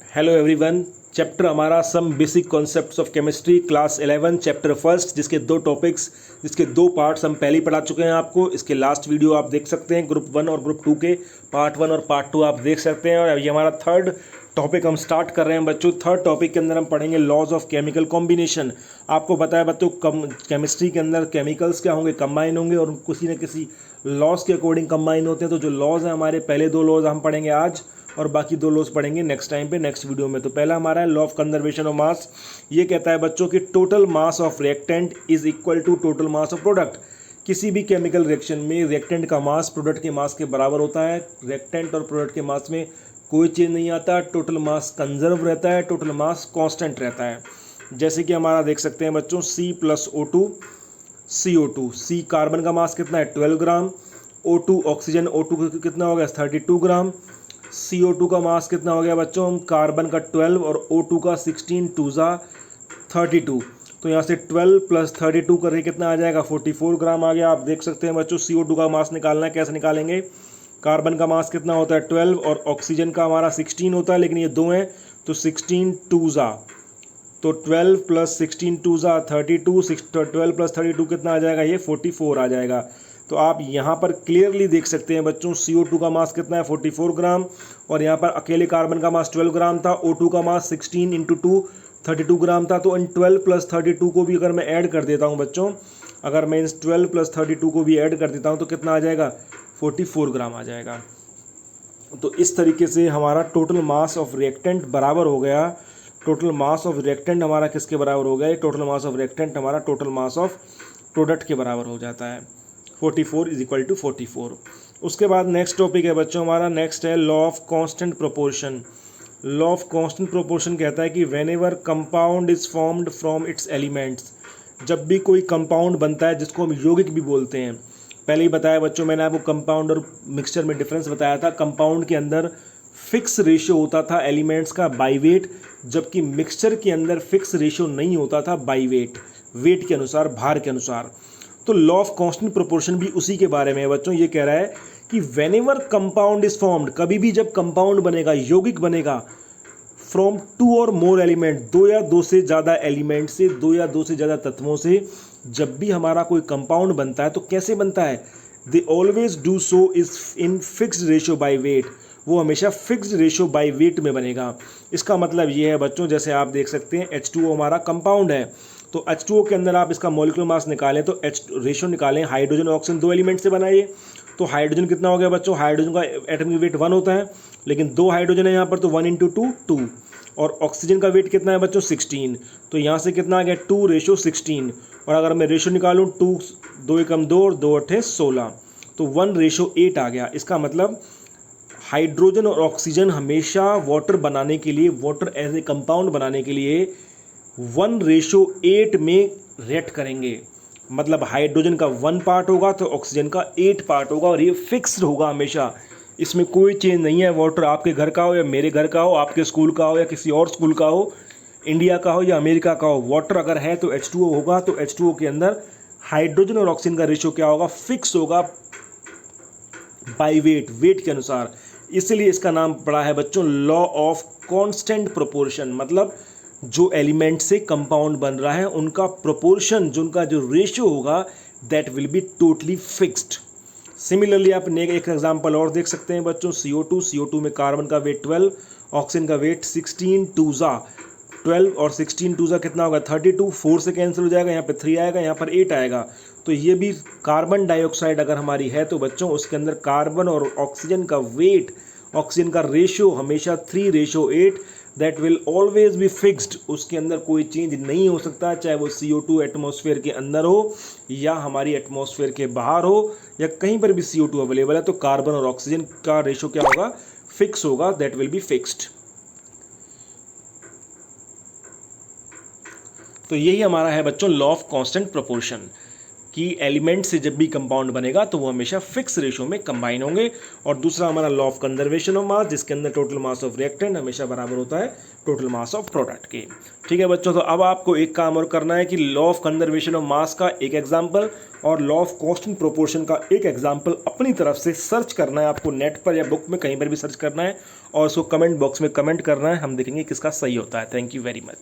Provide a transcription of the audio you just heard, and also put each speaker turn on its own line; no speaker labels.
Hello everyone. Chapter हमारा some basic concepts of chemistry class 11 chapter first, जिसके दो parts हम पहले ही पढ़ा चुके हैं आपको। इसके लास्ट वीडियो आप देख सकते हैं, ग्रुप 1 और ग्रुप 2 के पार्ट 1 और पार्ट 2 आप देख सकते हैं। और ये हमारा थर्ड टॉपिक हम स्टार्ट कर रहे हैं बच्चों। थर्ड टॉपिक के अंदर हम पढ़ेंगे लॉज ऑफ केमिकल कॉम्बिनेशन। आपको पता है बच्चों, केमिस्ट्री के अंदर केमिकल्स क्या होंगे, कंबाइन होंगे और किसी न किसी लॉज के अकॉर्डिंग कंबाइन होते हैं। तो जो लॉज हैं हमारे, पहले दो लॉज हम पढ़ेंगे आज और बाकी दो लॉज पढ़ेंगे नेक्स्ट टाइम पे, नेक्स्ट वीडियो में। तो पहला हमारा है law of conservation of mass. ये कहता है बच्चों कि total mass of reactant is equal to total mass of product. किसी भी केमिकल रिएक्शन में रिएक्टेंट का मास प्रोडक्ट के मास के बराबर होता है। रिएक्टेंट और प्रोडक्ट के मास में कोई चेंज नहीं आता, टोटल मास कंजर्व रहता है, टोटल मास कांस्टेंट रहता है। जैसे कि हमारा देख सकते हैं बच्चों, C+O2 CO2। C कार्बन का मास कितना है 12 ग्राम, O2 ऑक्सीजन, O2 कितना हो गया 32 ग्राम। CO2 का मास कितना हो गया बच्चों, कार्बन का 12 और O2 का 16, 2 ज़ा 32। तो यहाँ से 12 + 32 करके कितना आ जाएगा 44 ग्राम आ गया। आप देख सकते हैं बच्चों, CO2 का मास निकालना है, कैसे निकालेंगे। कार्बन का मास कितना होता है 12 और ऑक्सीजन का हमारा 16 होता है, लेकिन ये दो हैं तो 16, 2 ज़ा, तो 12 + 16, 2 ज़ा 32, 12 + 32 कितना आ जाएगा, ये 44 आ जाएगा। तो आप यहाँ पर क्लियरली देख सकते हैं बच्चों, CO2 का मास कितना है 44 ग्राम और यहाँ पर अकेले कार्बन का मास 12 ग्राम था। O2 का मास 16 × 2 32 ग्राम था। तो इन 12 + 32 को भी अगर मैं ऐड कर देता हूँ बच्चों, अगर मैं इस 12 + 32 को भी ऐड कर देता हूँ तो कितना आ जाएगा 44 ग्राम आ जाएगा। तो इस तरीके से हमारा टोटल मास ऑफ रिएक्टेंट बराबर हो गया। टोटल मास ऑफ रिएक्टेंट हमारा किसके बराबर हो गया, टोटल मास ऑफ रिएक्टेंट हमारा टोटल मास ऑफ प्रोडक्ट के बराबर हो जाता है। 44 = 44। उसके बाद नेक्स्ट टॉपिक है बच्चों हमारा, नेक्स्ट है law of constant proportion. Law of constant proportion कहता है कि when ever compound is formed from its elements, जब भी कोई कंपाउंड बनता है जिसको हम यौगिक भी बोलते हैं। पहले ही बताया बच्चों मैंने आपको, कंपाउंड और मिक्सचर में डिफरेंस बताया था। कंपाउंड के अंदर फिक्स रेशियो होता था एलिमेंट्स का बाई वेट, जबकि मिक्सचर के अंदर फिक्स रेशियो नहीं होता था बाई वेट, वेट के अनुसार, भार के अनुसार। तो लॉ ऑफ कांस्टेंट प्रोपोर्शन भी उसी के बारे में है बच्चों। ये कह रहा है कि व्हेनेवर कंपाउंड इज फॉर्म्ड, कभी भी जब कंपाउंड बनेगा, यौगिक बनेगा, फ्रॉम 2 और मोर एलिमेंट, 2 या 2 से ज़्यादा एलिमेंट से, 2 या 2 से ज़्यादा तत्वों से जब भी हमारा कोई कंपाउंड बनता है तो कैसे बनता है, they always do so is in fixed ratio by wait. वो हमेशा फिक्स्ड रेशियो बाई वेट में बनेगा। इसका मतलब ये है बच्चों, जैसे आप देख सकते हैं H2O हमारा कंपाउंड है, तो H2O के अंदर आप इसका मॉलिक्यूलर मास निकालें तो रेशियो निकालें, हाइड्रोजन और ऑक्सीजन 2 एलिमेंट से बनाइए। तो हाइड्रोजन कितना हो गया बच्चों, हाइड्रोजन का एटॉमिक वेट 1 होता है, लेकिन 2 हाइड्रोजन है यहाँ पर, तो 1 × 2 2। और ऑक्सीजन का वेट कितना है बच्चों 16, तो यहाँ से कितना आ गया 2:16। और अगर मैं रेशियो निकालूँ 2 2 × 2 और 2 8 16, तो 1:8 आ गया। इसका मतलब हाइड्रोजन और ऑक्सीजन हमेशा वाटर बनाने के लिए, वाटर एज ए कंपाउंड बनाने के लिए 1:8 में रिएक्ट करेंगे। मतलब हाइड्रोजन का 1 पार्ट होगा तो ऑक्सीजन का 8 पार्ट होगा, और ये फिक्स्ड होगा हमेशा, इसमें कोई चेंज नहीं है। वाटर आपके घर का हो या मेरे घर का हो, आपके स्कूल का हो या किसी और स्कूल का हो, इंडिया का हो या अमेरिका का हो, वाटर अगर है तो H2O होगा। तो H2O के अंदर हाइड्रोजन और ऑक्सीजन का रेशियो क्या होगा, फिक्स होगा बाई वेट, वेट के अनुसार। इसलिए इसका नाम पड़ा है बच्चों लॉ ऑफ कांस्टेंट प्रोपोर्शन। मतलब जो एलिमेंट से कंपाउंड बन रहा है उनका प्रोपोर्शन, जो उनका जो रेशियो होगा, that will be totally fixed. Similarly आप एक एग्जांपल और देख सकते हैं बच्चों, CO2 में कार्बन का वेट 12, ऑक्सीजन का वेट 16, 2 ज़ा 12 और 16, 2 ज़ा कितना होगा 32, 4 से कैंसिल हो जाएगा, यहाँ पे 3 आएगा, यहाँ पर 8 आएगा। तो ये भी कार्बन डाइऑक्साइड अगर हमारी है तो बच्चों उसके अंदर कार्बन और ऑक्सीजन का वेट, ऑक्सीजन का रेशियो हमेशा 3:8, that will always be fixed. उसके अंदर कोई चेंज नहीं हो सकता, चाहे वो CO2 एटमॉस्फेयर के अंदर हो या हमारी एटमॉस्फेयर के बाहर हो या कहीं पर भी CO2 अवेलेबल है, तो कार्बन और ऑक्सीजन का रेशियो क्या होगा, फिक्स होगा, दैट विल बी फिक्स्ड। तो यही हमारा है बच्चों लॉ ऑफ कांस्टेंट प्रोपोर्शन। कि एलिमेंट से जब भी कंपाउंड बनेगा तो वो हमेशा फिक्स रेशो में कंबाइन होंगे। और दूसरा हमारा लॉ ऑफ कंजर्वेशन ऑफ मास, जिसके अंदर टोटल मास ऑफ रिएक्टेंट हमेशा बराबर होता है टोटल मास ऑफ प्रोडक्ट के। ठीक है बच्चों, तो अब आपको एक काम और करना है कि लॉ ऑफ कंजर्वेशन ऑफ मास का एक एग्जाम्पल और लॉ ऑफ कांस्टेंट प्रोपोर्शन का एक एग्जाम्पल अपनी तरफ से सर्च करना है आपको, नेट पर या बुक में कहीं पर भी सर्च करना है और उसको कमेंट बॉक्स में कमेंट करना है। हम देखेंगे किसका सही होता है। Thank you very much.